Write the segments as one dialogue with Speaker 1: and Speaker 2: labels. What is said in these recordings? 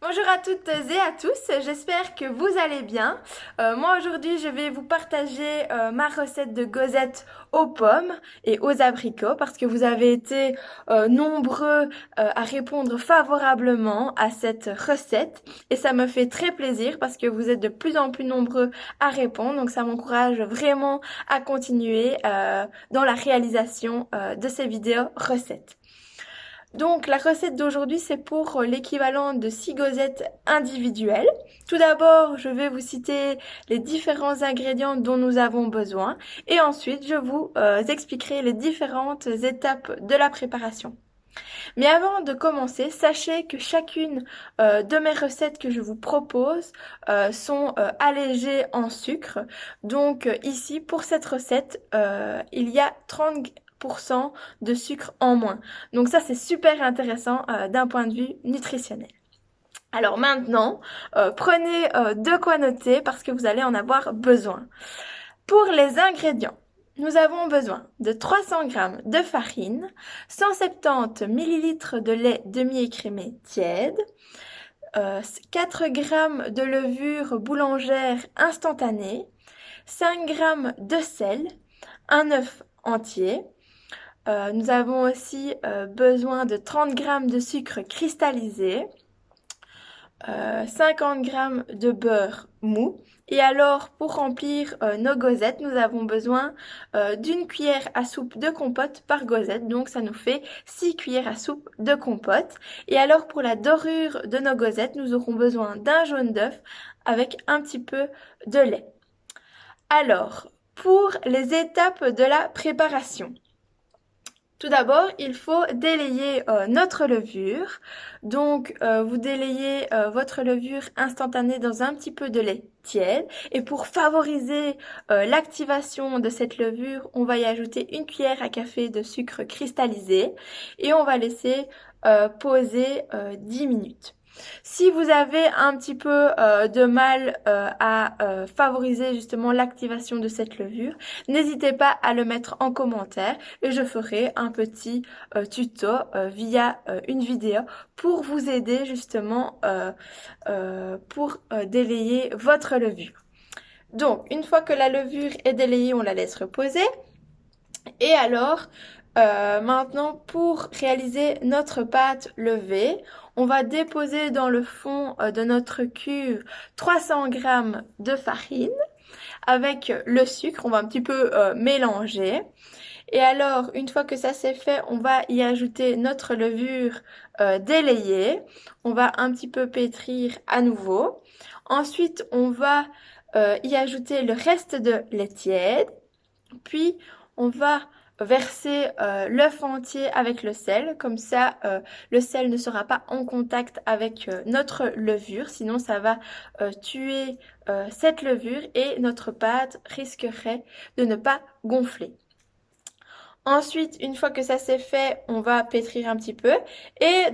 Speaker 1: Bonjour à toutes et à tous, j'espère que vous allez bien. Moi aujourd'hui je vais vous partager ma recette de gauzette aux pommes et aux abricots parce que vous avez été nombreux à répondre favorablement à cette recette et ça me fait très plaisir parce que vous êtes de plus en plus nombreux à répondre, donc ça m'encourage vraiment à continuer dans la réalisation de ces vidéos recettes. Donc la recette d'aujourd'hui, c'est pour l'équivalent de 6 gozettes individuelles. Tout d'abord, je vais vous citer les différents ingrédients dont nous avons besoin et ensuite je vous expliquerai les différentes étapes de la préparation. Mais avant de commencer, sachez que chacune de mes recettes que je vous propose sont allégées en sucre. Donc ici, pour cette recette, il y a 30% de sucre en moins. Donc ça, c'est super intéressant d'un point de vue nutritionnel. Alors maintenant, prenez de quoi noter parce que vous allez en avoir besoin. Pour les ingrédients, nous avons besoin de 300 g de farine, 170 ml de lait demi-écrémé tiède, 4 g de levure boulangère instantanée, 5 g de sel, un œuf entier. Nous avons aussi besoin de 30 g de sucre cristallisé, 50 g de beurre mou. Et alors, pour remplir nos gozettes, nous avons besoin d'une cuillère à soupe de compote par gozette. Donc, ça nous fait 6 cuillères à soupe de compote. Et alors, pour la dorure de nos gozettes, nous aurons besoin d'un jaune d'œuf avec un petit peu de lait. Alors, pour les étapes de la préparation. Tout d'abord, il faut délayer notre levure. Donc, vous délayez votre levure instantanée dans un petit peu de lait tiède. Et pour favoriser l'activation de cette levure, on va y ajouter une cuillère à café de sucre cristallisé et on va laisser poser 10 minutes. Si vous avez un petit peu de mal à favoriser justement l'activation de cette levure, n'hésitez pas à le mettre en commentaire et je ferai un petit tuto via une vidéo pour vous aider justement pour délayer votre levure. Donc, une fois que la levure est délayée, on la laisse reposer. Et alors, maintenant, pour réaliser notre pâte levée, on va déposer dans le fond de notre cuve 300 g de farine avec le sucre. On va un petit peu mélanger. Et alors, une fois que ça c'est fait, on va y ajouter notre levure délayée. On va un petit peu pétrir à nouveau. Ensuite, on va y ajouter le reste de lait tiède. Puis, on va verser l'œuf entier avec le sel. Comme ça, le sel ne sera pas en contact avec notre levure. Sinon, ça va tuer cette levure et notre pâte risquerait de ne pas gonfler. Ensuite, une fois que ça c'est fait, on va pétrir un petit peu. Et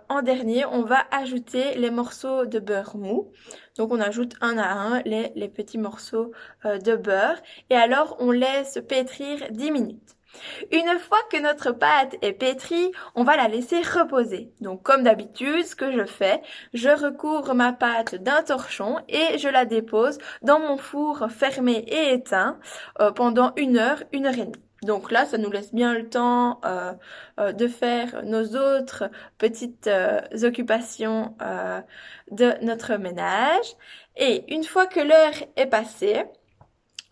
Speaker 1: en dernier, on va ajouter les morceaux de beurre mou. Donc on ajoute un à un les petits morceaux de beurre. Et alors on laisse pétrir 10 minutes. Une fois que notre pâte est pétrie, on va la laisser reposer. Donc comme d'habitude, ce que je fais, je recouvre ma pâte d'un torchon et je la dépose dans mon four fermé et éteint pendant 1 heure, 1 heure et demie. Donc là, ça nous laisse bien le temps de faire nos autres petites occupations de notre ménage. Et une fois que l'heure est passée,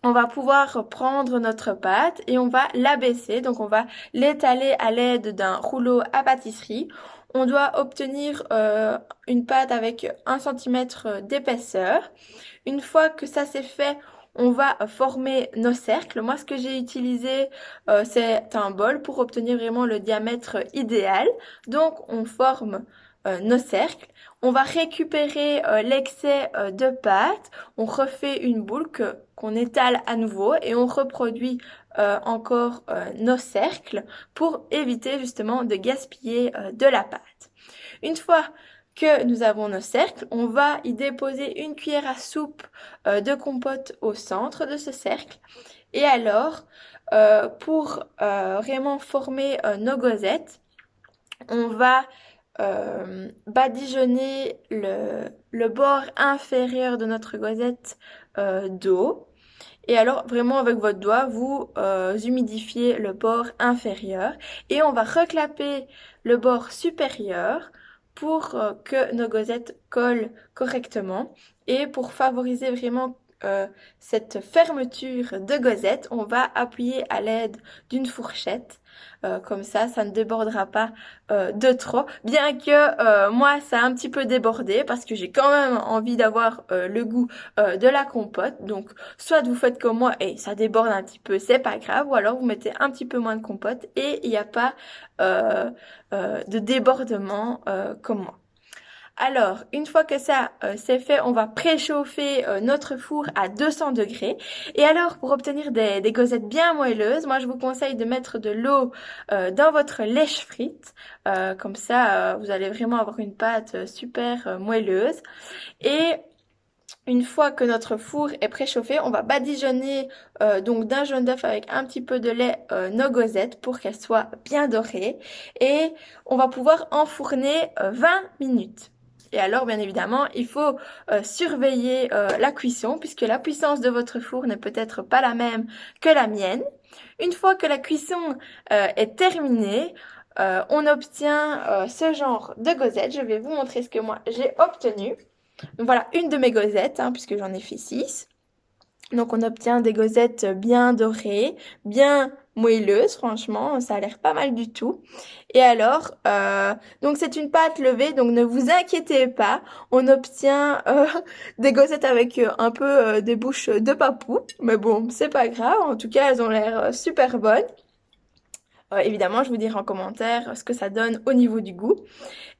Speaker 1: on va pouvoir prendre notre pâte et on va l'abaisser. Donc on va l'étaler à l'aide d'un rouleau à pâtisserie. On doit obtenir une pâte avec 1 cm d'épaisseur. Une fois que ça c'est fait, on va former nos cercles. Moi, ce que j'ai utilisé, c'est un bol pour obtenir vraiment le diamètre idéal. Donc, on forme nos cercles. On va récupérer l'excès de pâte. On refait une boule qu'on étale à nouveau et on reproduit encore nos cercles pour éviter justement de gaspiller de la pâte. Une fois que nous avons nos cercles, on va y déposer une cuillère à soupe de compote au centre de ce cercle. Et alors, pour vraiment former nos gozettes, on va badigeonner le bord inférieur de notre gosette d'eau. Et alors, vraiment, avec votre doigt, vous humidifiez le bord inférieur. Et on va reclapper le bord supérieur pour que nos gosettes collent correctement. Et pour favoriser vraiment cette fermeture de gosette, on va appuyer à l'aide d'une fourchette. Comme ça ne débordera pas de trop. Bien que moi, ça a un petit peu débordé parce que j'ai quand même envie d'avoir le goût de la compote. Donc, soit vous faites comme moi et ça déborde un petit peu, c'est pas grave. Ou alors, vous mettez un petit peu moins de compote et il n'y a pas de débordement comme moi. Alors, une fois que ça c'est fait, on va préchauffer notre four à 200 degrés. Et alors, pour obtenir des gosettes bien moelleuses, moi je vous conseille de mettre de l'eau dans votre lèche frite. Comme ça, vous allez vraiment avoir une pâte super moelleuse. Et une fois que notre four est préchauffé, on va badigeonner donc d'un jaune d'œuf avec un petit peu de lait nos gosettes pour qu'elles soient bien dorées. Et on va pouvoir enfourner 20 minutes. Et alors, bien évidemment, il faut surveiller la cuisson puisque la puissance de votre four n'est peut-être pas la même que la mienne. Une fois que la cuisson est terminée, on obtient ce genre de gosettes. Je vais vous montrer ce que moi j'ai obtenu. Donc voilà, une de mes gosettes, puisque j'en ai fait 6. Donc on obtient des gosettes bien dorées, bien moelleuses, franchement, ça a l'air pas mal du tout. Et alors, donc c'est une pâte levée, donc ne vous inquiétez pas, on obtient des gosettes avec un peu des bouches de papou, mais bon, c'est pas grave, en tout cas elles ont l'air super bonnes. Évidemment, je vous dirai en commentaire ce que ça donne au niveau du goût.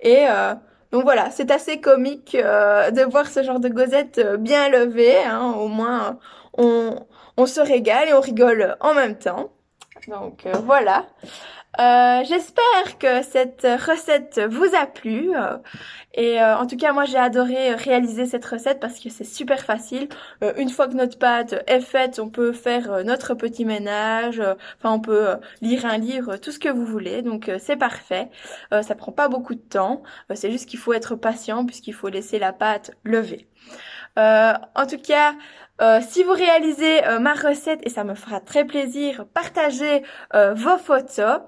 Speaker 1: Et donc voilà, c'est assez comique de voir ce genre de gosettes bien levées. Au moins, on se régale et on rigole en même temps. Donc voilà. J'espère que cette recette vous a plu. Et en tout cas, moi, j'ai adoré réaliser cette recette parce que c'est super facile. Une fois que notre pâte est faite, on peut faire notre petit ménage. Enfin, on peut lire un livre, tout ce que vous voulez. Donc, c'est parfait. Ça prend pas beaucoup de temps. C'est juste qu'il faut être patient puisqu'il faut laisser la pâte lever. En tout cas, si vous réalisez ma recette, et ça me fera très plaisir, partagez vos photos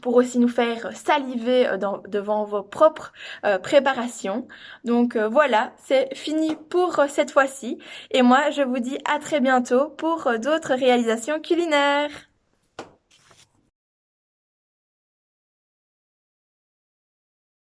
Speaker 1: pour aussi nous faire saliver devant vos propres préparations. Donc voilà, c'est fini pour cette fois-ci. Et moi, je vous dis à très bientôt pour d'autres réalisations culinaires.